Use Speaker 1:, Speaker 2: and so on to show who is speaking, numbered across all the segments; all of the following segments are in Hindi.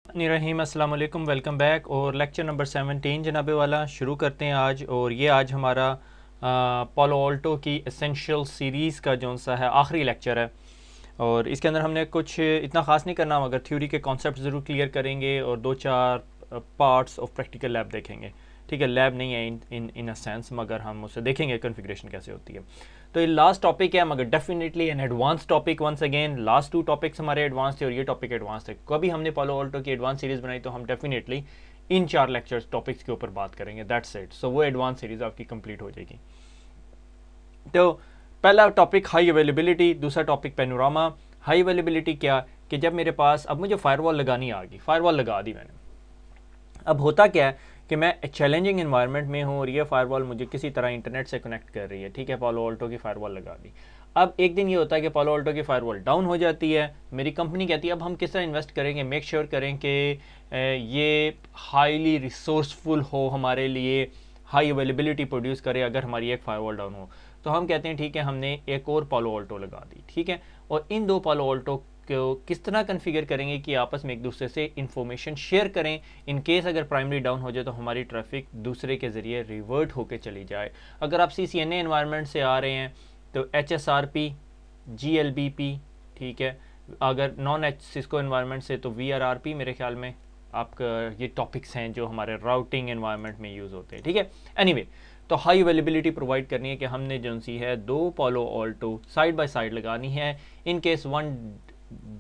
Speaker 1: रहीम अस्सलाम वालेकुम, वेलकम बैक। और लेक्चर नंबर 17 जनाबे वाला शुरू करते हैं आज। और ये आज हमारा पालो ऑल्टो की एसेंशियल सीरीज़ का जो सा है आखिरी लेक्चर है। और इसके अंदर हमने कुछ इतना ख़ास नहीं करना, मगर थ्योरी के कॉन्सेप्ट ज़रूर क्लियर करेंगे और दो चार पार्ट्स ऑफ प्रैक्टिकल लैब देखेंगे। ठीक है, लैब नहीं है इन अ सेंस, मगर हम उसे देखेंगे कॉन्फ़िगरेशन कैसे होती है। तो ये लास्ट टॉपिक है, मगर definitely an advance topic. Once again last two topics हमारे एडवांस थे और ये टॉपिक एडवांस थे। कभी हमने पालो ऑल्टो की एडवांस सीरीज़ बनाई तो हम डेफिनेटली इन 4 लेक्चर्स टॉपिक्स के ऊपर बात करेंगे। That's it. सो वो एडवांस सीरीज़ आपकी कंप्लीट हो जाएगी। तो पहला टॉपिक हाई अवेलेबिलिटी, दूसरा टॉपिक पैनोरामा। हाई अवेलेबिलिटी क्या कि जब मेरे पास अब मुझे फायरवॉल लगानी आ गई, फायरवॉल लगा दी मैंने। अब होता क्या है कि मैं एक चैलेंजिंग इन्वायरमेंट में हूँ और ये फायरवॉल मुझे किसी तरह इंटरनेट से कनेक्ट कर रही है। ठीक है, पालो ऑल्टो की फायरवॉल लगा दी। अब एक दिन ये होता है कि पालो ऑल्टो की फायरवॉल डाउन हो जाती है। मेरी कंपनी कहती है अब हम किस तरह इन्वेस्ट करेंगे, मेक श्योर करें कि ये हाईली रिसोर्सफुल हो हमारे लिए, हाई अवेलेबिलिटी प्रोड्यूस करे अगर हमारी एक फायरवॉल डाउन हो। तो हम कहते हैं ठीक है, हमने एक और पालो ऑल्टो लगा दी। ठीक है, और इन दो पालो ऑल्टो को किस तरह कन्फिगर करेंगे कि आपस में एक दूसरे से इंफॉर्मेशन शेयर करें। इन केस अगर प्राइमरी डाउन हो जाए तो हमारी ट्रैफिक दूसरे के ज़रिए रिवर्ट होकर चली जाए। अगर आप CCNA एनवायरनमेंट से आ रहे हैं तो HSRP, GLBP, ठीक है। अगर नॉन सिस्को एनवायरनमेंट से तो VRRP, मेरे ख्याल में आपका ये टॉपिक्स हैं जो हमारे राउटिंग एनवायरनमेंट में यूज़ होते हैं। ठीक है, एनीवे तो हाई अवेलेबिलिटी प्रोवाइड करनी है कि हमने जो सी है दो पालो ऑल्टो साइड बाय साइड लगानी है। इन केस वन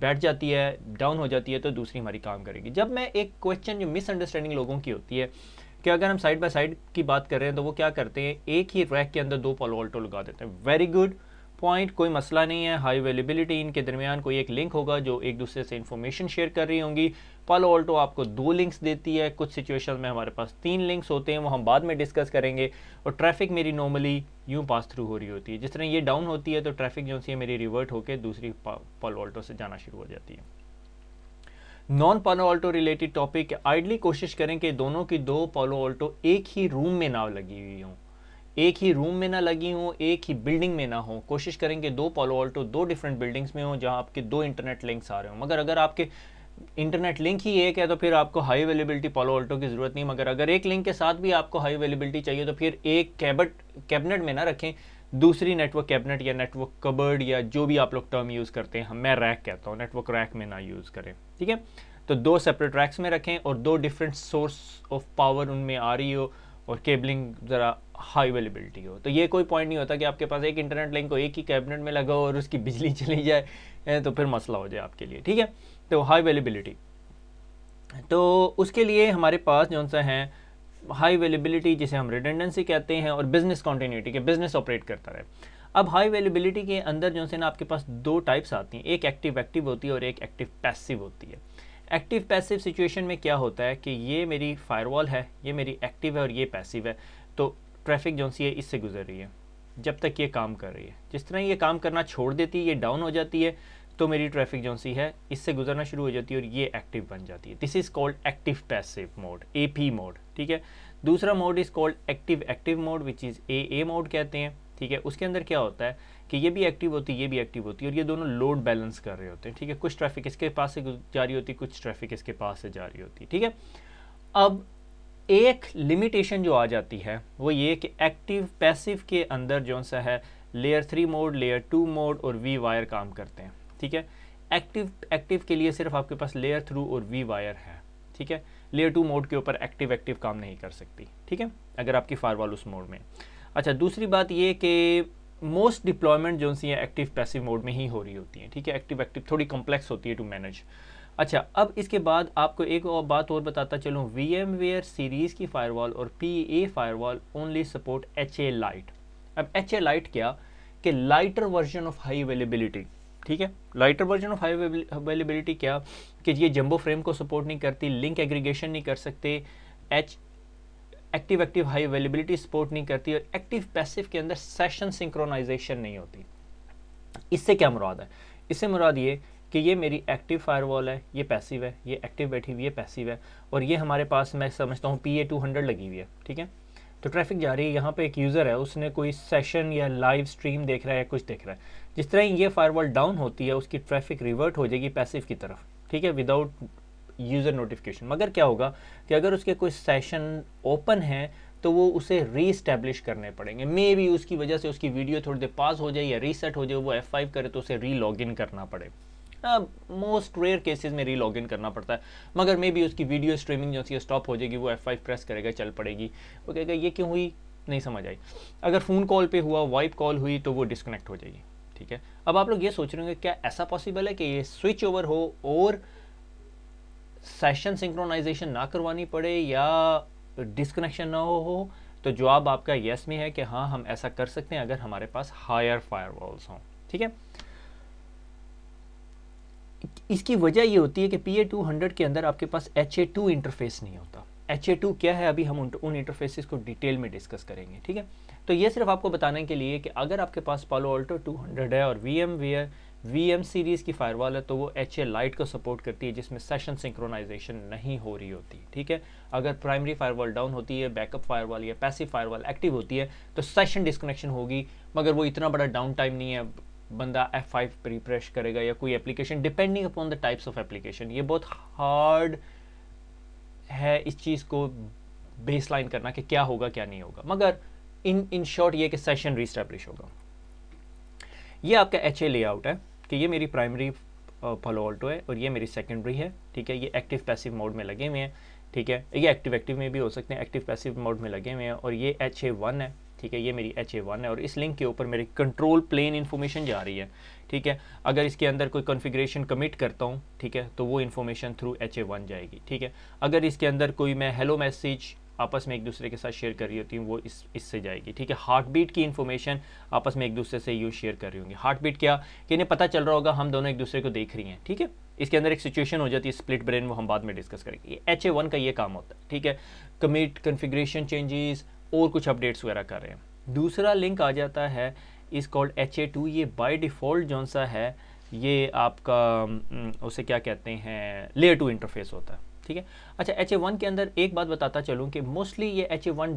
Speaker 1: बैठ जाती है, डाउन हो जाती है, तो दूसरी हमारी काम करेगी। जब मैं एक क्वेश्चन जो मिसअंडरस्टैंडिंग लोगों की होती है कि अगर हम साइड बाय साइड की बात कर रहे हैं तो वो क्या करते हैं, एक ही रैक के अंदर दो पालो ऑल्टो लगा देते हैं। वेरी गुड पॉइंट, कोई मसला नहीं है। हाई अवेलेबिलिटी, इनके दरमियान कोई एक लिंक होगा जो एक दूसरे से इंफॉर्मेशन शेयर कर रही होंगी। पालो ऑल्टो आपको 2 लिंक्स देती है, कुछ सिचुएशन में हमारे पास 3 लिंक्स होते हैं, वो हम बाद में डिस्कस करेंगे। और ट्रैफिक मेरी नॉर्मली यूँ पास थ्रू हो रही होती है। जिस तरह ये डाउन होती है तो ट्रैफिक जो सी है मेरी रिवर्ट होकर दूसरी पालो ऑल्टो से जाना शुरू हो जाती है। नॉन पालो ऑल्टो रिलेटेड टॉपिक, आइडली कोशिश करें कि दोनों की दो पालो ऑल्टो एक ही रूम में ना लगी हुई हों, एक ही रूम में ना लगी हो, एक ही बिल्डिंग में ना हो। कोशिश करेंगे दो पालो ऑल्टो दो डिफरेंट बिल्डिंग्स में हो जहां आपके दो इंटरनेट लिंक्स आ रहे हो। मगर अगर आपके इंटरनेट लिंक ही एक है तो फिर आपको हाई अवेलेबिलिटी पालो ऑल्टो की ज़रूरत नहीं। मगर अगर एक लिंक के साथ भी आपको हाई अवेलेबिलिटी चाहिए तो फिर एक कैबिनेट में ना रखें, दूसरी नेटवर्क कैबिनेट या नेटवर्क कबर्ड या जो भी आप लोग टर्म यूज़ करते हैं, मैं रैक कहता हूँ, नेटवर्क रैक में ना यूज़ करें। ठीक है, तो दो सेपरेट रैक्स में रखें और दो डिफरेंट सोर्स ऑफ पावर उनमें आ रही हो और केबलिंग ज़रा हाई अवेलेबिलिटी हो। तो ये कोई पॉइंट नहीं होता कि आपके पास एक इंटरनेट लिंक को एक ही कैबिनेट में लगाओ और उसकी बिजली चली जाए तो फिर मसला हो जाए आपके लिए। ठीक है, तो हाई अवेलेबिलिटी, तो उसके लिए हमारे पास जो सा है हाई अवेलेबिलिटी जिसे हम रिडंडेंसी कहते हैं और बिजनेस कॉन्टीन्यूटी के बिजनेस ऑपरेट करता रहे। अब हाई अवेलेबिलिटी के अंदर जो है ना आपके पास दो टाइप्स आती हैं, एक एक्टिव एक्टिव होती है और एक एक्टिव पैसिव होती है। एक्टिव पैसिव सिचुएशन में क्या होता है कि ये मेरी फायरवॉल है, ये मेरी एक्टिव है और ये पैसिव है। तो ट्रैफिक जो सी है इससे गुजर रही है जब तक ये काम कर रही है। जिस तरह ये काम करना छोड़ देती है, ये डाउन हो जाती है, तो मेरी ट्रैफिक जो सी है इससे गुजरना शुरू हो जाती है और ये एक्टिव बन जाती है। This is called active passive mode, AP mode. ठीक है, दूसरा mode is called active active mode which is AA mode कहते हैं। ठीक है, उसके अंदर क्या होता है कि ये भी एक्टिव होती है, ये भी एक्टिव होती है और ये दोनों लोड बैलेंस कर रहे होते हैं। ठीक है, कुछ ट्रैफिक इसके पास से जा रही होती है, कुछ ट्रैफिक इसके पास से जा रही होती है। ठीक है, अब एक लिमिटेशन जो आ जाती है वो ये कि एक्टिव पैसिव के अंदर जो सा है लेयर 3 मोड, लेयर 2 मोड और V वायर काम करते हैं। ठीक है, एक्टिव एक्टिव के लिए सिर्फ आपके पास लेयर थ्रू और V वायर है। ठीक है, लेयर 2 मोड के ऊपर एक्टिव एक्टिव काम नहीं कर सकती। ठीक है, अगर आपकी फायरवॉल उस मोड में। अच्छा, दूसरी बात ये कि मोस्ट डिप्लॉयमेंट जो सी है एक्टिव पैसिव मोड में ही हो रही होती है। ठीक है, एक्टिव एक्टिव थोड़ी कॉम्प्लेक्स होती है टू मैनेज। अच्छा, अब इसके बाद आपको एक और बात और बताता चलूँ, VMware सीरीज़ की फायरवॉल और PA firewall only support HA light. अब HA लाइट क्या कि lighter version of high availability. ठीक है, lighter version of high availability क्या कि ये जंबो फ्रेम को सपोर्ट नहीं करती, लिंक एग्रीगेशन नहीं कर सकते, active active high availability support नहीं करती और एक्टिव पैसिव के अंदर सेशन सिंक्रोनाइजेशन नहीं होती। इससे क्या मुराद है, इससे मुराद ये कि ये मेरी एक्टिव फायरवॉल है, ये पैसिव है, ये एक्टिव बैठी हुई है, पैसिव है, और ये हमारे पास मैं समझता हूँ PA 200 लगी हुई है। ठीक है, तो ट्रैफिक जा रही है, यहाँ पे एक यूज़र है, उसने कोई सेशन या लाइव स्ट्रीम देख रहा है, कुछ देख रहा है। जिस तरह ये फायरवॉल डाउन होती है उसकी ट्रैफिक रिवर्ट हो जाएगी पैसिव की तरफ। ठीक है, विदाउट यूज़र नोटिफिकेशन। मगर क्या होगा कि अगर उसके कोई सेशन ओपन है तो वो उसे रीस्टैब्लिश करने पड़ेंगे। मे बी उसकी वजह से उसकी वीडियो थोड़ी देर पास हो जाए या रीसेट हो जाए, वो F5 करे तो उसे री लॉग इन करना पड़े। मोस्ट रेयर केसेस में री लॉग इन करना पड़ता है, मगर मे बी उसकी वीडियो स्ट्रीमिंग जो सी स्टॉप हो जाएगी, वो F5 प्रेस करेगा, चल पड़ेगी। वो कहेगा ये क्यों हुई, नहीं समझ आई। अगर फ़ोन कॉल पे हुआ, वाइप कॉल हुई, तो वो डिस्कनेक्ट हो जाएगी। ठीक है, अब आप लोग ये सोच रहे होंगे क्या ऐसा पॉसिबल है कि ये स्विच ओवर हो और सेशन सिंक्रोनाइजेशन ना करवानी पड़े या डिस्कनेक्शन ना हो? तो जवाब आपका यस में है कि हाँ, हम ऐसा कर सकते हैं अगर हमारे पास हायर फायरवॉल्स हों। ठीक है, इसकी वजह ये होती है कि PA200 के अंदर आपके पास HA2 इंटरफेस नहीं होता। HA2 क्या है, अभी हम उन इंटरफेसेस को डिटेल में डिस्कस करेंगे। ठीक है, तो ये सिर्फ आपको बताने के लिए कि अगर आपके पास पालो ऑल्टो 200 है और VM सीरीज़ की फायरवॉल है, तो वो HA लाइट को सपोर्ट करती है, जिसमें सेशन सिंक्रोनाइजेशन नहीं हो रही होती। ठीक है, अगर प्राइमरी फायरवॉल डाउन होती है, बैकअप फायरवॉल या पैसिव फायरवॉल एक्टिव होती है, तो सेशन डिस्कनेक्शन होगी, मगर वो इतना बड़ा डाउन टाइम नहीं है। बंदा F5 रिफ्रेश करेगा या कोई application, depending upon the types of application. ये बहुत हार्ड है इस चीज़ को बेसलाइन करना कि क्या होगा क्या नहीं होगा, मगर इन शॉर्ट ये कि सेशन रीस्टैब्लिश होगा। ये आपका HA लेआउट है कि ये मेरी प्राइमरी पालो ऑल्टो है और ये मेरी सेकेंडरी है। ठीक है, ये एक्टिव पैसिव मोड में लगे हुए हैं। ठीक है, ये एक्टिव में भी हो सकते हैं, एक्टिव पैसिव मोड में लगे हुए हैं। और ये HA1 है। ठीक है, ये मेरी HA1 है और इस लिंक के ऊपर मेरी कंट्रोल प्लेन इन्फॉर्मेशन जा रही है। ठीक है, अगर इसके अंदर कोई कॉन्फ़िगरेशन कमिट करता हूँ, ठीक है, तो वो इन्फॉर्मेशन थ्रू HA1 जाएगी। ठीक है, अगर इसके अंदर कोई मैं हेलो मैसेज आपस में एक दूसरे के साथ शेयर कर रही होती हूँ, वो इससे जाएगी। ठीक है, हार्ट बीट की इन्फॉर्मेशन आपस में एक दूसरे से यूँ शेयर कर रही होंगी। हार्ट बीट क्या कि इन्हें पता चल रहा होगा हम दोनों एक दूसरे को देख रही हैं। ठीक है, इसके अंदर एक सिचुएशन हो जाती है स्प्लिट ब्रेन, वो हम बाद में डिस्कस करेंगे। ये HA1 का ये काम होता है। ठीक है, कमिट, कन्फिग्रेशन चेंजेस और कुछ अपडेट्स वगैरह कर रहे हैं। दूसरा लिंक आ जाता है इस कॉल्ड HA2। ये बाय डिफ़ॉल्ट जौन सा है, ये आपका उसे क्या कहते हैं, लेयर 2 इंटरफेस होता है। ठीक है, अच्छा, HA1 के अंदर एक बात बताता चलूँ कि मोस्टली ये HA1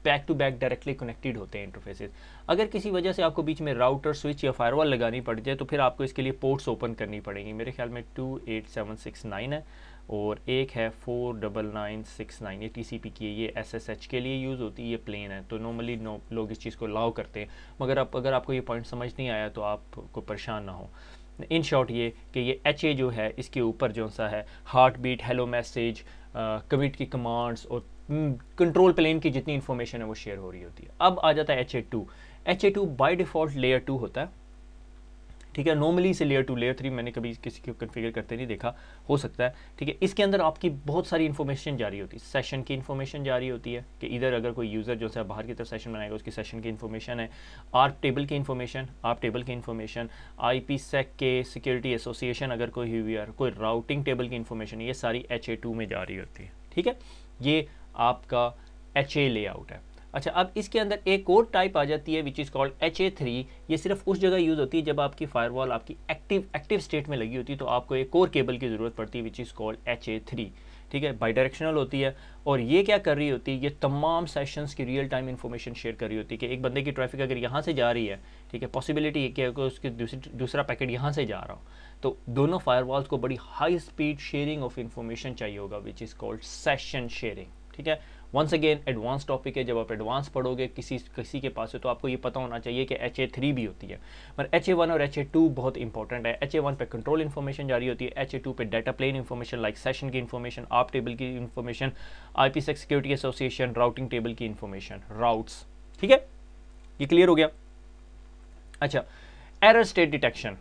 Speaker 1: back to back directly connected होते हैं इंटरफेसेस। अगर किसी वजह से आपको बीच में राउटर, स्विच या फायरवॉल लगानी पड़ जाए, तो फिर आपको इसके लिए पोर्ट्स ओपन करनी पड़ेंगी। मेरे ख्याल में 28769 है और एक है 49969। ये TCP की है, ये SSH के लिए यूज़ होती है, ये प्लेन है। तो नॉर्मली लोग इस चीज़ को अलाउ करते हैं, मगर अगर आपको ये पॉइंट समझ नहीं आया तो आपको परेशान ना हो। इन शॉर्ट ये कि ये HA जो है, इसके ऊपर जो सा है heart beat, hello message, commit की कमांड्स और कंट्रोल प्लेन की जितनी इन्फॉर्मेशन है वो शेयर हो रही होती है। अब आ जाता है HA2। HA2 by default layer 2 होता है। ठीक है, नॉर्मली इसे लेयर 2, लेयर 3 मैंने कभी किसी को कन्फिगर करते नहीं देखा, हो सकता है। ठीक है, इसके अंदर आपकी बहुत सारी इन्फॉर्मेशन जारी होती है। सेशन की इन्फॉर्मेशन जारी होती है कि इधर अगर कोई यूज़र जो है बाहर की तरफ सेशन बनाएगा, उसकी सेशन की इन्फॉर्मेशन है। ARP टेबल की इन्फॉर्मेशन, IPsec के सिक्योरिटी एसोसिएशन अगर कोई हुई है, कोई राउटिंग टेबल की इन्फॉर्मेशन, ये सारी HA2 में जारी होती है। ठीक है, ये आपका HA लेआउट है। अच्छा, अब इसके अंदर एक और टाइप आ जाती है विच इज़ कॉल्ड HA3। ये सिर्फ उस जगह यूज़ होती है जब आपकी फायरवॉल आपकी एक्टिव स्टेट में लगी होती है, तो आपको एक और केबल की ज़रूरत पड़ती है विच इज़ कॉल्ड HA3। ठीक है, बाई डायरेक्शनल होती है और ये क्या कर रही होती है, ये तमाम सेशंस की रियल टाइम इन्फॉर्मेशन शेयर कर रही होती है कि एक बंदे की ट्रैफिक अगर यहाँ से जा रही है, ठीक है, पॉसिबिलिटी ये कि उसके दूसरा पैकेट यहाँ से जा रहा हो, तो दोनों फायरवॉल्स को बड़ी high speed sharing of information चाहिए होगा which is called session sharing. ठीक है, वंस अगेन एडवांस टॉपिक है, जब आप एडवांस पढ़ोगे किसी के पास है तो आपको ये पता होना चाहिए कि HA3 भी होती है। पर HA1 और HA2 बहुत इंपॉर्टेंट है। HA1 पे कंट्रोल इन्फॉर्मेशन जारी होती है, HA2 पे data plane information like session की इन्फॉर्मेशन, ARP टेबल की information, IPsec security association, routing table की इन्फॉर्मेशन, राउट्स। ठीक है, ये क्लियर हो गया। अच्छा, एरर स्टेट डिटेक्शन।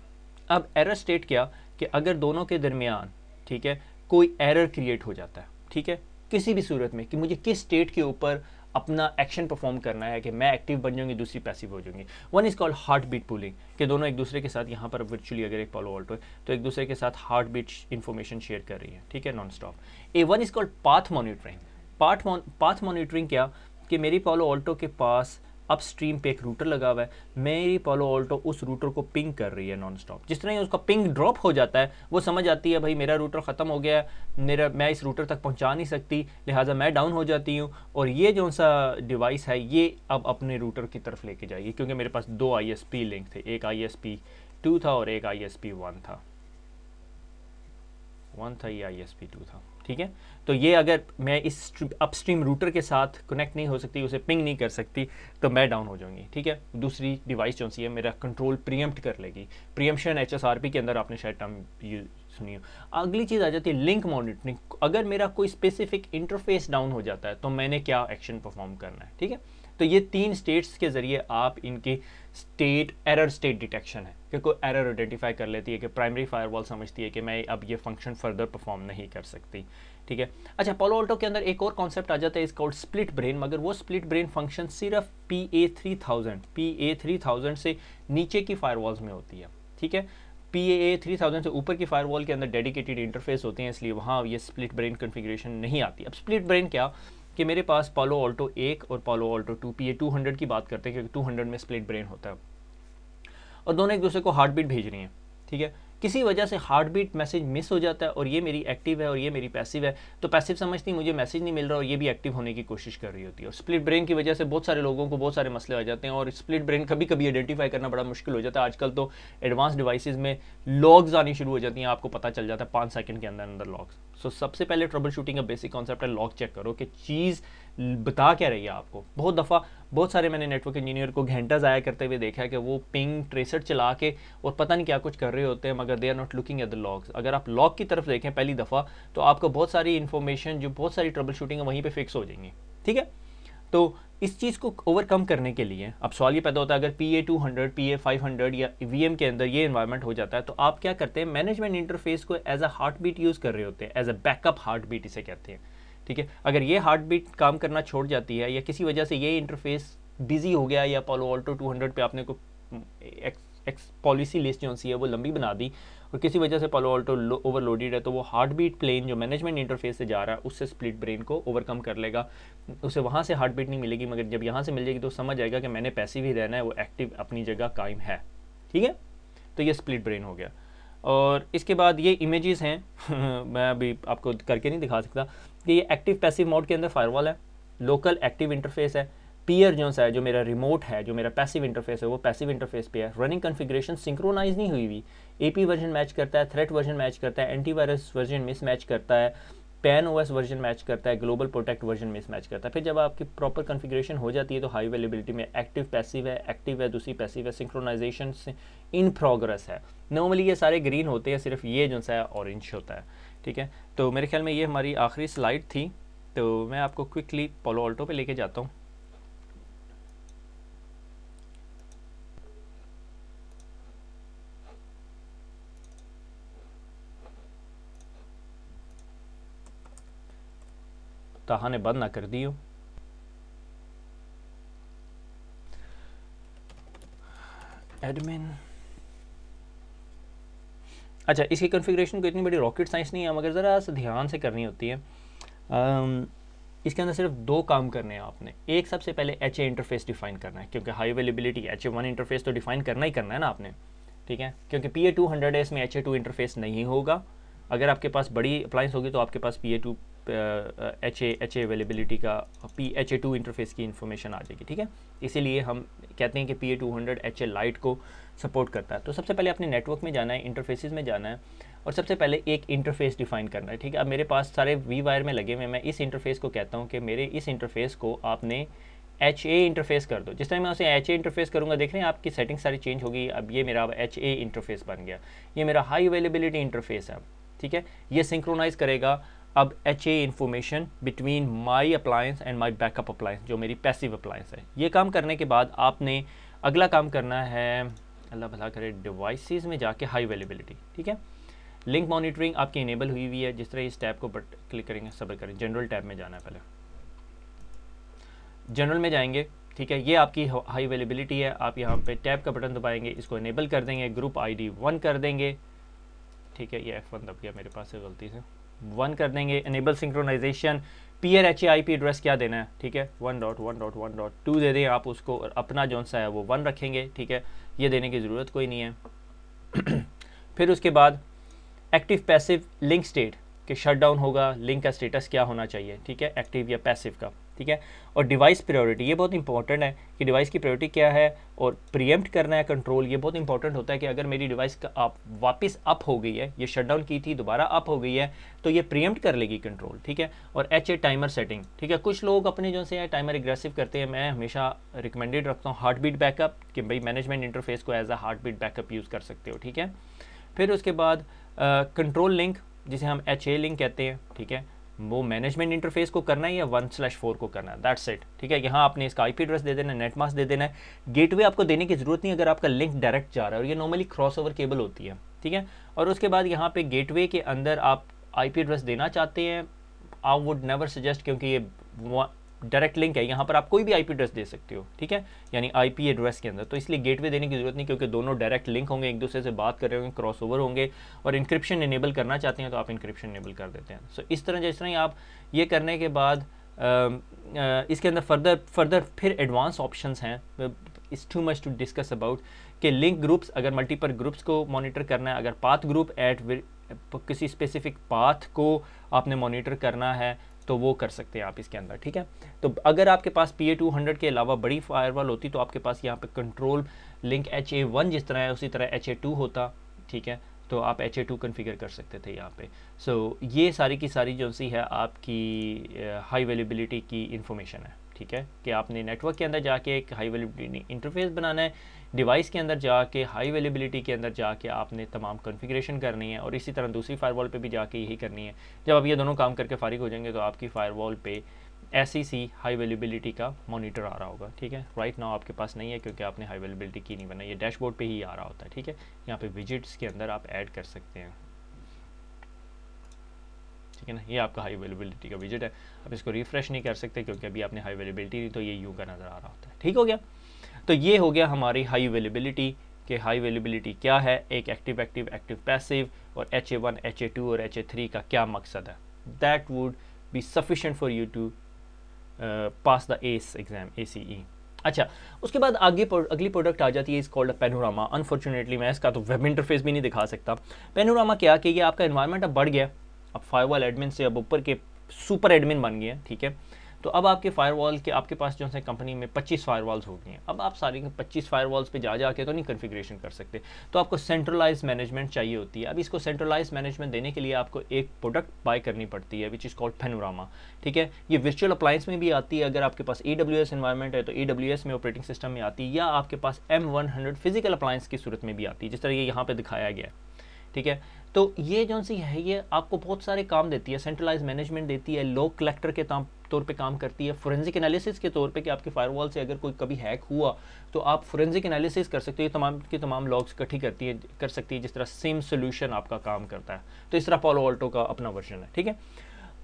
Speaker 1: अब एरर स्टेट क्या कि अगर दोनों के दरमियान, ठीक है, कोई एरर क्रिएट हो जाता है, ठीक है, किसी भी सूरत में कि मुझे किस स्टेट के ऊपर अपना एक्शन परफॉर्म करना है कि मैं एक्टिव बन जाऊंगी, दूसरी पैसिव हो जाऊंगी। One is called heart beat polling, कि दोनों एक दूसरे के साथ यहाँ पर वर्चुअली अगर एक पालो ऑल्टो है तो एक दूसरे के साथ हार्ट बीट इन्फॉर्मेशन शेयर कर रही है। ठीक है, non stop. One is called path monitoring. Path monitoring क्या कि मेरी पालो ऑल्टो के पास अपस्ट्रीम पे एक रूटर लगा हुआ है, मेरी पालो ऑल्टो उस रूटर को पिंग कर रही है नॉन स्टॉप। जिस तरह ही उसका पिंग ड्रॉप हो जाता है, वो समझ आती है भाई मेरा रूटर ख़त्म हो गया है, मैं इस रूटर तक पहुंचा नहीं सकती, लिहाजा मैं डाउन हो जाती हूँ, और ये जो सा डिवाइस है ये अब अपने रूटर की तरफ लेके जाएगी, क्योंकि मेरे पास दो ISP लिंक थे, एक ISP2 था और एक ISP1 था। 1 था, ये ISP2 था, ठीक है। तो ये अगर मैं इस अपस्ट्रीम रूटर के साथ कनेक्ट नहीं हो सकती, उसे पिंग नहीं कर सकती, तो मैं डाउन हो जाऊंगी, ठीक है। दूसरी डिवाइस जो सी है मेरा कंट्रोल प्रीएम्प्ट कर लेगी। प्रीएम्पशन HSRP के अंदर आपने शायद टर्म सुनी हो। अगली चीज़ आ जाती है लिंक मॉनिटरिंग। अगर मेरा कोई स्पेसिफिक इंटरफेस डाउन हो जाता है तो मैंने क्या एक्शन परफॉर्म करना है, ठीक है। तो ये 3 स्टेट्स के ज़रिए आप इनकी एरर स्टेट डिटेक्शन है कि कोई एरर आइडेंटिफाई कर लेती है कि प्राइमरी फायरवॉल समझती है कि मैं अब ये फंक्शन फर्दर परफॉर्म नहीं कर सकती, ठीक है। अच्छा, पालो अल्टो के अंदर एक और कॉन्सेप्ट आ जाता है, इसका स्प्लिट ब्रेन, मगर वो स्प्लिट ब्रेन फंक्शन सिर्फ PA3000 से नीचे की फायरवॉल्स में होती है, ठीक है। PA3000 से ऊपर की फायरवॉल के अंदर डेडिकेटेड इंटरफेस होते हैं, इसलिए वहाँ ये स्प्लिट ब्रेन कन्फिग्रेशन नहीं आती। अब स्प्लिट ब्रेन क्या कि मेरे पास पालो अल्टो 1 और पालो अल्टो 2 PA200 की बात करते हैं क्योंकि 200 में स्प्लिट ब्रेन होता है, और दोनों एक दूसरे को हार्ट बीट भेज रही हैं, ठीक है। किसी वजह से हार्ट बीट मैसेज मिस हो जाता है और ये मेरी एक्टिव है और ये मेरी पैसिव है, तो पैसिव समझती मुझे मैसेज नहीं मिल रहा और ये भी एक्टिव होने की कोशिश कर रही होती है। और स्प्लिट ब्रेन की वजह से बहुत सारे लोगों को बहुत सारे मसले आ जाते हैं और स्प्लिट ब्रेन कभी कभी आइडेंटिफाई करना बड़ा मुश्किल हो जाता है। आजकल तो एडवांस डिवाइसेज में लॉग्स आनी शुरू हो जाती हैं, आपको पता चल जाता है 5 सेकंड के अंदर अंदर लॉग्स। सो सबसे पहले ट्रबल शूटिंग का बेसिक कॉन्सेप्ट है लॉग चेक करो कि चीज़ बता क्या रही है आपको। बहुत दफ़ा बहुत सारे मैंने नेटवर्क इंजीनियर को घंटा ज़ाया करते हुए देखा है कि वो पिंग ट्रेसर चला के और पता नहीं क्या कुछ कर रहे होते हैं, मगर they are not looking at the logs. अगर आप लॉग की तरफ देखें पहली दफ़ा तो आपको बहुत सारी इन्फॉर्मेशन जो बहुत सारी ट्रबल शूटिंग है वहीं पर फिक्स हो जाएंगी, ठीक है। तो इस चीज़ को ओवरकम करने के लिए अब सवाल ये पैदा होता है, अगर PA200 PA500 या VM के अंदर ये इन्वायरमेंट हो जाता है तो आप क्या करते हैं, मैनेजमेंट इंटरफेस को as a heart beat use कर रहे होते हैं, as a backup heart beat इसे कहते हैं, ठीक है। अगर ये हार्ट बीट काम करना छोड़ जाती है या किसी वजह से ये इंटरफेस बिजी हो गया या पालो अल्टो 200 पे आपने को एक्स पॉलिसी लिस्ट जो सी है वो लंबी बना दी और किसी वजह से पालो अल्टो ओवरलोडेड है, तो वो हार्ट बीट प्लेन जो मैनेजमेंट इंटरफेस से जा रहा है उससे स्प्लिट ब्रेन को ओवरकम कर लेगा। उसे वहाँ से हार्ट बीट नहीं मिलेगी, मगर जब यहाँ से मिल जाएगी तो समझ आएगा कि मैंने पैसिव ही रहना है, वो एक्टिव अपनी जगह कायम है, ठीक है। तो ये स्प्लिट ब्रेन हो गया। और इसके बाद ये इमेजेस हैं मैं अभी आपको करके नहीं दिखा सकता कि ये एक्टिव पैसिव मोड के अंदर फायरवॉल है, लोकल एक्टिव इंटरफेस है, पीयर जो सा है जो मेरा रिमोट है, जो मेरा पैसिव इंटरफेस है वो पैसिव इंटरफेस पे है। रनिंग कॉन्फ़िगरेशन सिंक्रोनाइज नहीं हुई हुई, AP वर्जन मैच करता है, थ्रेट वर्जन मैच करता है, एंटीवायरस वर्जन मिस मैच करता है, पैन OS वर्जन मैच करता है, global protect version miss match करता है। फिर जब आपकी प्रॉपर कॉन्फ़िगरेशन हो जाती है तो हाई अवेलेबिलिटी में एक्टिव पैसिव है, एक्टिव है, दूसरी पैसिव है, सिंक्रोनाइजेशन इन प्रोग्रेस है। नॉर्मली ये सारे ग्रीन होते हैं, सिर्फ ये जो सा है ऑरेंज होता है, ठीक है। तो मेरे ख्याल में ये हमारी आखिरी स्लाइड थी, तो मैं आपको क्विकली पालो अल्टो पे लेके जाता हूँ। ताहा ने बंद ना कर दी हो। एडमिन, अच्छा, इसकी कॉन्फ़िगरेशन को इतनी बड़ी रॉकेट साइंस नहीं है, मगर ज़रा सा ध्यान से करनी होती है। इसके अंदर सिर्फ 2 काम करने हैं आपने। एक, सबसे पहले HA इंटरफेस डिफाइन करना है, क्योंकि हाई अवेलेबिलिटी HA1 इंटरफेस तो डिफाइन करना ही करना है ना आपने, ठीक है। क्योंकि PA200 है, इसमें HA2 इंटरफेस नहीं होगा। अगर आपके पास बड़ी अप्लाइंस होगी तो आपके पास PA2 HA अवेलेबिलिटी का HA2 इंटरफेस की इन्फॉर्मेशन आ जाएगी, ठीक है। इसीलिए हम कहते हैं कि PA200 HA लाइट को सपोर्ट करता है। तो सबसे पहले अपने नेटवर्क में जाना है, इंटरफेसेस में जाना है और सबसे पहले एक इंटरफेस डिफाइन करना है, ठीक है। अब मेरे पास सारे वी वायर में लगे हुए, मैं इस इंटरफेस को कहता हूँ कि मेरे इस इंटरफेस को आपने HA इंटरफेस कर दो। जिस टाइम मैं उसे HA इंटरफेस करूँगा, देख रहे हैं आपकी सेटिंग सारी चेंज होगी। अब ये मेरा HA इंटरफेस बन गया, ये मेरा हाई अवेलेबिलिटी इंटरफेस है, ठीक है। ये सिंक्रोनाइज करेगा अब HA information between my appliance and my backup appliance, जो मेरी पैसिव अप्लायंस है। ये काम करने के बाद आपने अगला काम करना है, अल्लाह भला करे, डिवाइसेस में जाके हाई अवेलेबिलिटी, ठीक है। लिंक मॉनिटरिंग आपकी इनेबल हुई हुई है। जिस तरह इस टैब को क्लिक करेंगे, सब्र करें, जनरल टैब में जाना है, पहले जनरल में जाएंगे, ठीक है। ये आपकी हाई अवेलेबिलिटी है, आप यहाँ पे टैब का बटन दबाएंगे, इसको इनेबल कर देंगे, ग्रुप ID 1 कर देंगे, ठीक है। ये F1 दब गया मेरे पास से गलती से, 1 कर देंगे। Enable synchronization, peer HA IP address क्या देना है, ठीक है, 1.1.1.2 दे दें आप उसको, और अपना जौन सा है वो 1 रखेंगे, ठीक है। ये देने की ज़रूरत कोई नहीं है। फिर उसके बाद एक्टिव पैसिव लिंक स्टेट के शट डाउन होगा, लिंक का स्टेटस क्या होना चाहिए, ठीक है, एक्टिव या पैसिव का, ठीक है। और डिवाइस प्रायोरिटी, ये बहुत इंपॉर्टेंट है कि डिवाइस की प्रायोरिटी क्या है, और प्रीएम्प्ट करना है कंट्रोल, ये बहुत इंपॉर्टेंट होता है कि अगर मेरी डिवाइस का आप वापस अप हो गई है, ये शटडाउन की थी दोबारा अप हो गई है, तो ये प्रीएम्प्ट कर लेगी कंट्रोल, ठीक है। और HA टाइमर सेटिंग, ठीक है। कुछ लोग अपने जो से टाइमर एग्रेसिव करते हैं, मैं हमेशा रिकमेंडेड रखता हूँ हार्ट बीट बैकअप, कि भाई मैनेजमेंट इंटरफेस को as a heart beat backup use कर सकते हो, ठीक है। फिर उसके बाद कंट्रोल लिंक, जिसे हम HA लिंक कहते हैं, ठीक है, वो मैनेजमेंट इंटरफेस को करना है या 1/4 को करना है, दैट्स इट, ठीक है। यहाँ आपने इसका IP एड्रेस दे देना है, नेट मास्क दे देना है, गेटवे आपको देने की जरूरत नहीं अगर आपका लिंक डायरेक्ट जा रहा है, और ये नॉर्मली क्रॉसओवर केबल होती है, ठीक है। और उसके बाद यहाँ पे गेटवे के अंदर आप IP एड्रेस देना चाहते हैं, आई वुड नेवर सजेस्ट, क्योंकि ये डायरेक्ट लिंक है, यहाँ पर आप कोई भी IP एड्रेस दे सकते हो, ठीक है, यानी IP एड्रेस के अंदर, तो इसलिए गेटवे देने की जरूरत नहीं, क्योंकि दोनों डायरेक्ट लिंक होंगे, एक दूसरे से बात कर रहे होंगे, क्रॉस ओवर होंगे, और इंक्रिप्शन इनेबल करना चाहते हैं तो आप इंक्रिप्शन इनेबल कर देते हैं। सो इस तरह जिस तरह आप ये करने के बाद इसके अंदर फर्दर फिर एडवांस ऑप्शंस हैं, it's too much to discuss about, कि लिंक ग्रुप्स, अगर मल्टीपल ग्रुप्स को मॉनिटर करना है, अगर पाथ ग्रुप एट किसी स्पेसिफिक पाथ को आपने मॉनिटर करना है तो वो कर सकते हैं आप इसके अंदर, ठीक है। तो अगर आपके पास PA200 के अलावा बड़ी फायरवॉल होती तो आपके पास यहाँ पे कंट्रोल लिंक HA1 जिस तरह है उसी तरह HA2 होता, ठीक है, तो आप HA2 कन्फिगर कर सकते थे यहाँ पे। सो ये सारी की सारी जो सी है आपकी हाई अवेलेबिलिटी की इंफॉर्मेशन है, ठीक है, कि आपने नेटवर्क के अंदर जाके एक हाई अवेलेबिलिटी इंटरफेस बनाना है, डिवाइस के अंदर जाके हाई अवेलेबिलिटी के अंदर जाके आपने तमाम कॉन्फ़िगरेशन करनी है, और इसी तरह दूसरी फायरवॉल पे भी जाके यही करनी है। जब आप ये दोनों काम करके फारिग हो जाएंगे तो आपकी फायरवॉल पे SEC हाई अवेलेबिलिटी का मॉनिटर आ रहा होगा, ठीक है। राइट नाउ आपके पास नहीं है क्योंकि आपने हाई अवेलेबिलिटी की नहीं बनाई, ये डैशबोर्ड पे ही आ रहा होता है, ठीक है। यहाँ पे विजिट्स के अंदर आप ऐड कर सकते हैं, ठीक है ना, ये आपका हाई अवेलेबिलिटी का विजिट है। आप इसको रिफ्रेश नहीं कर सकते क्योंकि अभी आपने हाई अवेलेबिलिटी दी, तो ये यूँ का नज़र आ रहा होता है, ठीक हो गया। तो ये हो गया हमारी हाई अवेलेबिलिटी, कि हाई अवेलेबिलिटी क्या है, एक एक्टिव एक्टिव एक्टिव पैसिव, और HA1 HA2 और HA3 का क्या मकसद है। That would be sufficient for you to pass the ACE exam, ACE। अच्छा, उसके बाद आगे अगली प्रोडक्ट आ जाती है, इस कॉल्ड पेनोरामा। अनफॉर्चुनेटली मैं इसका तो वेब इंटरफेस भी नहीं दिखा सकता। पेनोरामा क्या कि ये आपका एनवायरनमेंट अब बढ़ गया, अब फायरवॉल एडमिन से अब ऊपर के सुपर एडमिन बन गए हैं, ठीक है। तो अब आपके फायरवॉल के आपके पास जो है कंपनी में 25 फायरवॉल्स हो गई हैं। अब आप सारी 25 फायरवॉल्स पे जा के तो नहीं कॉन्फ़िगरेशन कर सकते, तो आपको सेंट्रलाइज मैनेजमेंट चाहिए होती है। अब इसको सेंट्रलाइज मैनेजमेंट देने के लिए आपको एक प्रोडक्ट बाय करनी पड़ती है, विच इज़ कॉल्ड पेनोरामा, ठीक है। ये वर्चुअल अप्लायंस में भी आती है, अगर आपके पास AWS एनवायरनमेंट है तो AWS में ऑपरेटिंग सिस्टम में आती है, या आपके पास M100 फिजिकल अप्लायंस की सूरत में भी आती है, जिस तरह ये यहाँ पे दिखाया गया है, ठीक है। तो ये जो सी है ये आपको बहुत सारे काम देती है, सेंट्रलाइज मैनेजमेंट देती है, लॉग कलेक्टर के तौर पे काम करती है, फोरेंसिक एनालिसिस के तौर पे कि आपके फायरवॉल से अगर कोई कभी हैक हुआ तो आप फोरेंसिक एनालिसिस कर सकते हो, तमाम की तमाम लॉग्स इकट्ठी कर सकती है, जिस तरह सेम सोल्यूशन आपका काम करता है। तो इस तरह पालो अल्टो का अपना वर्जन है, ठीक है।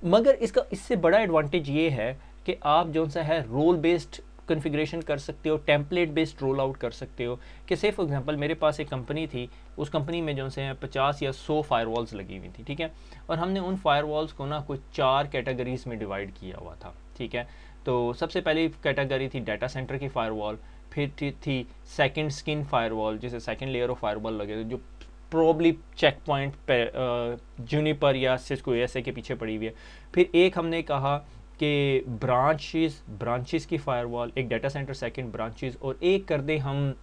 Speaker 1: मगर इसका इससे बड़ा एडवांटेज ये है कि आप जो सा है रोल बेस्ड कॉन्फ़िगरेशन कर सकते हो, टेम्पलेट बेस्ड रोल आउट कर सकते हो। कि से फॉर एग्जांपल मेरे पास एक कंपनी थी, उस कंपनी में जो से 50 या 100 फायरवॉल्स लगी हुई थी, ठीक है, और हमने उन फायरवॉल्स को ना कुछ 4 कैटेगरीज में डिवाइड किया हुआ था, ठीक है। तो सबसे पहली कैटेगरी थी डाटा सेंटर की फायरवॉल, फिर थी सेकंड स्किन फायरवॉल, जिसे सेकंड लेयर ऑफ फायरवॉल लगे, जो प्रोबली चेक पॉइंट पे जूनिपर या सिस्को ASA के पीछे पड़ी हुई है। फिर एक हमने कहा कि ब्रांचेस की फायरवॉल, एक डाटा सेंटर सेकंड ब्रांचेस, और एक कर दें हम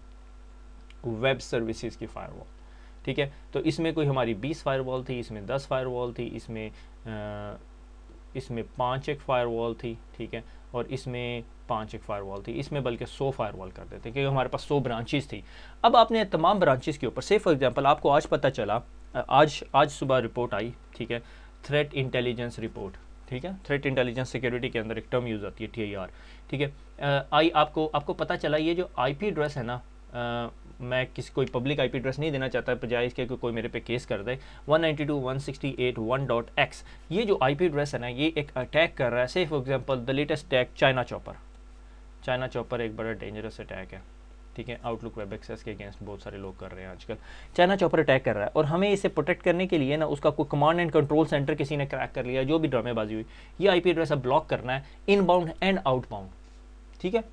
Speaker 1: वेब सर्विसेज की फायरवॉल, ठीक है। तो इसमें कोई हमारी 20 फायरवॉल थी, इसमें 10 फायरवॉल थी, इसमें 5 एक फायरवॉल थी, ठीक है, और इसमें 5 एक फायरवॉल थी, इसमें बल्कि 100 फायरवॉल कर देते क्योंकि हमारे पास 100 ब्रांचेस थी। अब आपने तमाम ब्रांचेस के ऊपर से फॉर एग्जांपल आपको आज पता चला, आज सुबह रिपोर्ट आई, ठीक है, थ्रेट इंटेलिजेंस रिपोर्ट, ठीक है। थ्रेट इंटेलिजेंस सिक्योरिटी के अंदर एक टर्म यूज़ आती है TIR, ठीक है। आपको पता चला ये जो IP एड्रेस है ना, मैं किसी कोई पब्लिक IP एड्रेस नहीं देना चाहता, बजाय इसके कोई मेरे पे केस कर दे, 192.168.1.x, ये जो IP एड्रेस है ना, ये एक अटैक कर रहा है। से for example the latest attack China chopper एक बड़ा डेंजरस अटैक है, ठीक है। आउटलुक वेब एक्सेस के अगेंस्ट बहुत सारे लोग कर रहे हैं आजकल, चाइना चॉपर अटैक कर रहा है, और हमें इसे प्रोटेक्ट करने के लिए ना उसका कोई कमांड एंड कंट्रोल सेंटर किसी ने क्रैक कर लिया, जो भी ड्रामेबाजी हुई, ये IP एड्रेस अब ब्लॉक करना है, इनबाउंड एंड आउटबाउंड, ठीक है।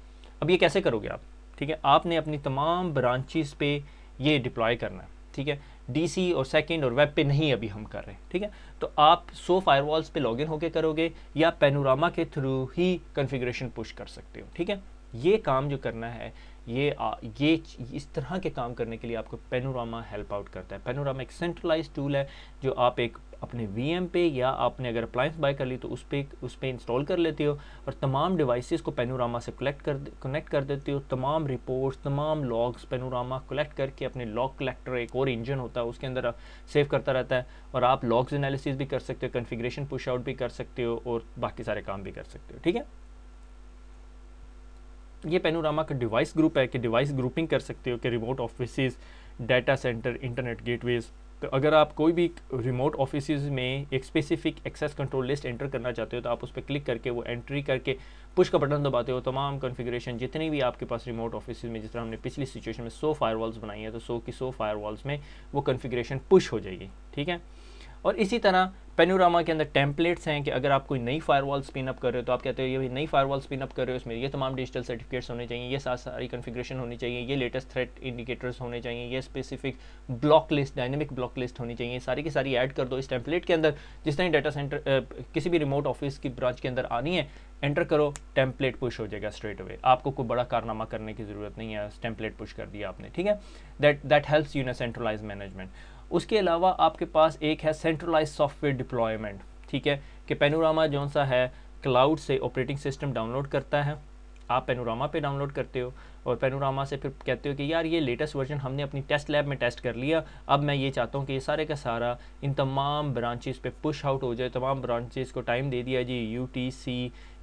Speaker 1: अब ये कैसे करोगे आप, ठीक है, आपने अपनी तमाम ब्रांचेस पे ये डिप्लॉय करना है, ठीक है। डीसी और सेकंड और वेब पे नहीं अभी हम कर रहे हैं, ठीक है। तो आप 100 फायरवॉल्स पे लॉगिन होके करोगे या पैनोरामा के थ्रू ही कॉन्फ़िगरेशन पुश कर सकते हो, ठीक है। ये काम जो करना है ये इस तरह के काम करने के लिए आपको पैनोरामा हेल्प आउट करता है। पैनोरामा एक सेंट्रलाइज टूल है जो आप एक अपने वीएम पे या आपने अगर अप्लायंस बाय कर ली तो उस पर इंस्टॉल कर लेते हो और तमाम डिवाइसेस को पैनोरामा से कनेक्ट कर देते हो। तमाम रिपोर्ट्स, तमाम लॉग्स पैनोरामा कलेक्ट करके अपने लॉग कलेक्टर, एक और इंजन होता है उसके अंदर सेव करता रहता है और आप लॉग्स एनालिसिस भी कर सकते हो, कॉन्फ़िगरेशन पुश आउट भी कर सकते हो और बाकी सारे काम भी कर सकते हो, ठीक है। ये पैनोरामा का डिवाइस ग्रुप है कि डिवाइस ग्रुपिंग कर सकते हो कि remote offices, data center, internet gateways. तो अगर आप कोई भी रिमोट ऑफिसेज में एक specific access control list enter करना चाहते हो तो आप उस पर क्लिक करके वो एंट्री करके पुश का बटन दबाते हो, तमाम कॉन्फ़िगरेशन जितनी भी आपके पास रिमोट ऑफिसेज में, जिस तरह हमने पिछली सिचुएशन में 100 फायरवॉल्स बनाई है तो 100 की 100 फायरवॉल्स में वो कॉन्फ़िगरेशन पुश हो जाएगी, ठीक है। और इसी तरह पैनोरामा के अंदर टेम्पलेट्स हैं कि अगर आप कोई नई फायरवॉल स्पिन अप कर रहे हो तो आप कहते हो ये नई फायरवॉल स्पिन अप कर रहे हो, इसमें ये तमाम डिजिटल सर्टिफिकेट्स होने चाहिए, ये सारी कॉन्फ़िगरेशन होनी चाहिए, ये लेटेस्ट थ्रेट इंडिकेटर्स होने चाहिए, ये specific block list, dynamic block list होनी चाहिए, सारी की सारी ऐड कर दो इस टेम्पलेट के अंदर। जिस तरह डाटा सेंटर किसी भी रिमोट ऑफिस की ब्रांच के अंदर आनी है, एंटर करो, टेम्पलेट पुश हो जाएगा स्ट्रेट अवे। आपको कोई बड़ा कारनामा करने की ज़रूरत नहीं है, टेम्पलेट पुश कर दिया आपने, ठीक है। That helps you in centralize management. उसके अलावा आपके पास एक है सेंट्रलाइज सॉफ्टवेयर डिप्लॉयमेंट, ठीक है, कि पैनोरामा जो सा है क्लाउड से ऑपरेटिंग सिस्टम डाउनलोड करता है, आप पैनोरामा पे डाउनलोड करते हो और पैनोरामा से फिर कहते हो कि यार ये लेटेस्ट वर्जन हमने अपनी टेस्ट लैब में टेस्ट कर लिया, अब मैं ये चाहता हूँ कि ये सारे का सारा इन तमाम ब्रांचेस पे पुश आउट हो जाए। तमाम ब्रांचेस को टाइम दे दिया जी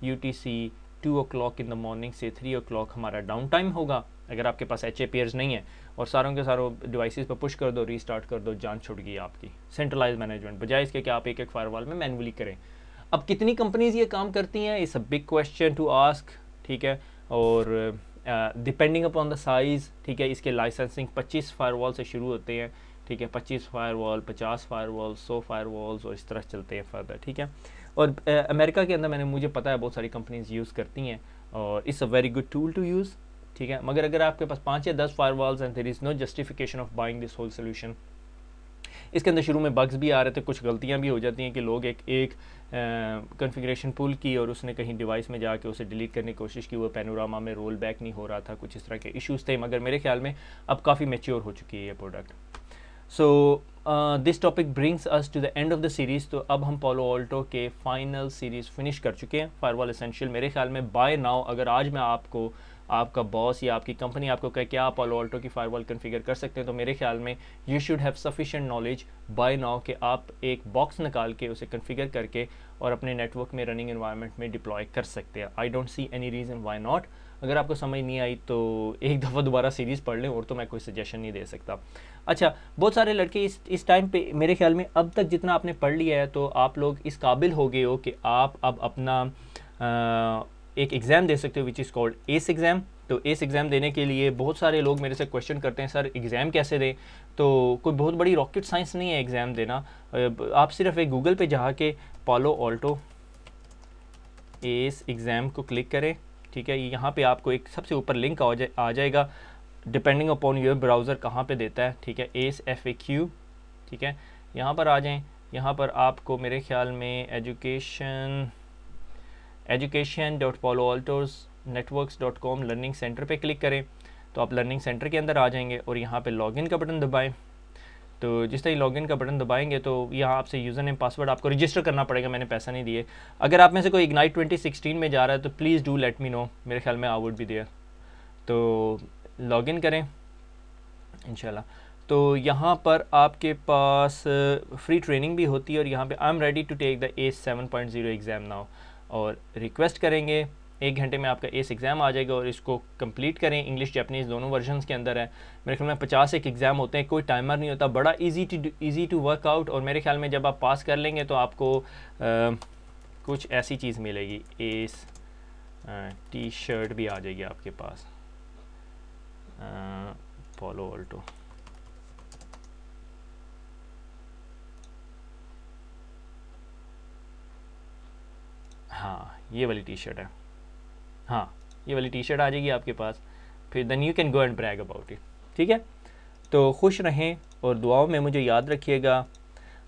Speaker 1: UTC 2 o'clock in the morning से 3 o'clock हमारा डाउन टाइम होगा। अगर आपके पास HA पेयर्स नहीं है और सारों के सारों डिवाइसेस पर पुश कर दो, रीस्टार्ट कर दो, जान छुट गई आपकी। सेंट्रलाइज मैनेजमेंट, बजाय इसके कि आप एक एक फायरवॉल में मैनुअली करें। अब कितनी कंपनीज ये काम करती हैं, it's a big question to ask, ठीक है। और डिपेंडिंग अपॉन द साइज़, ठीक है, इसके लाइसेंसिंग 25 फायरवॉल से शुरू होते हैं, ठीक है, 25 फायरवॉल, 50 फायरवॉल, 100 फायरवॉल्स और इस तरह चलते हैं फर्दर, ठीक है। और अमेरिका के अंदर मुझे पता है बहुत सारी कंपनीज यूज़ करती हैं और it's a very good tool to use, ठीक है। मगर अगर आपके पास 5 या 10 firewalls and there is no justification of buying this whole solution. इसके अंदर शुरू में बग्स भी आ रहे थे, कुछ गलतियां भी हो जाती हैं कि लोग एक कॉन्फ़िगरेशन पुल की और उसने कहीं डिवाइस में जाके उसे डिलीट करने की कोशिश की, वो पैनोरामा में रोल बैक नहीं हो रहा था, कुछ इस तरह के इश्यूज़ थे। मगर मेरे ख्याल में अब काफ़ी मैच्योर हो चुकी है ये product. So this topic brings us to the end of the series. तो अब हम पालो ऑल्टो के फाइनल सीरीज़ फिनिश कर चुके हैं, फायरवॉल एसेंशियल। मेरे ख्याल में बाय नाउ अगर आज मैं आपको, आपका बॉस या आपकी कंपनी आपको कहे कि आप पालो ऑल्टो की फायरवॉल कॉन्फ़िगर कर सकते हैं, तो मेरे ख्याल में you should have sufficient knowledge by now कि आप एक बॉक्स निकाल के उसे कॉन्फ़िगर करके और अपने नेटवर्क में रनिंग एनवायरनमेंट में डिप्लॉय कर सकते हैं। I don't see any reason why not. अगर आपको समझ नहीं आई तो एक दफ़ा दोबारा सीरीज़ पढ़ लें, और तो मैं कोई सजेशन नहीं दे सकता। अच्छा, बहुत सारे लड़के इस टाइम पे मेरे ख्याल में अब तक जितना आपने पढ़ लिया है तो आप लोग इस काबिल हो गए हो कि आप अब अपना एक एग्ज़ाम दे सकते हो which is called S exam. तो एस एग्ज़ाम देने के लिए बहुत सारे लोग मेरे से क्वेश्चन करते हैं, सर एग्ज़ाम कैसे दें। तो कोई बहुत बड़ी रॉकेट साइंस नहीं है एग्ज़ाम देना। आप सिर्फ एक गूगल पे जा के पालो ऑल्टो एस एग्ज़ाम को क्लिक करें, ठीक है। यहाँ पे आपको एक सबसे ऊपर लिंक आ जाएगा, डिपेंडिंग अपॉन योर ब्राउज़र कहाँ पे देता है, ठीक है, एस FAQ, ठीक है। यहाँ पर आ जाएं, यहाँ पर आपको मेरे ख्याल में education.paloaltosnetworks.com लर्निंग सेंटर पे क्लिक करें तो आप लर्निंग सेंटर के अंदर आ जाएंगे और यहाँ पे लॉगिन का बटन दबाएं। तो जिस तरह लॉगिन का बटन दबाएंगे तो यहाँ आपसे यूज़र नेम पासवर्ड आपको रजिस्टर करना पड़ेगा, मैंने पैसा नहीं दिए। अगर आप में से कोई इग्नाइट 2016 में जा रहा है तो please do let me know, मेरे ख्याल में आई वुड बी देयर। तो लॉगिन करें इंशाल्लाह। तो यहाँ पर आपके पास फ्री ट्रेनिंग भी होती है और यहाँ पे I am ready to take the ACE 7.0 exam now, और रिक्वेस्ट करेंगे 1 घंटे में आपका ACE एग्ज़ाम आ जाएगा और इसको कंप्लीट करें। इंग्लिश जापानीज़ दोनों वर्जन्स के अंदर है। मेरे ख्याल में 50 एक एग्ज़ाम होते हैं, कोई टाइमर नहीं होता, बड़ा ईजी टू वर्क आउट। और मेरे ख्याल में जब आप पास कर लेंगे तो आपको कुछ ऐसी चीज़ मिलेगी, ACE T-शर्ट भी आ जाएगी आपके पास, पालो ऑल्टो। हाँ, ये वाली T-शर्ट है, हाँ ये वाली T-शर्ट आ जाएगी आपके पास, फिर then you can go and brag about it, ठीक है। तो खुश रहें, और दुआओं में मुझे याद रखिएगा।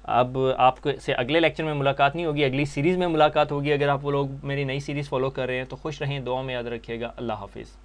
Speaker 1: अब आपको से अगले लेक्चर में मुलाकात नहीं होगी, अगली सीरीज़ में मुलाकात होगी। अगर आप वो लोग मेरी नई सीरीज़ फॉलो कर रहे हैं तो खुश रहें, दुआ में याद रखिएगा। अल्लाह हाफिज़।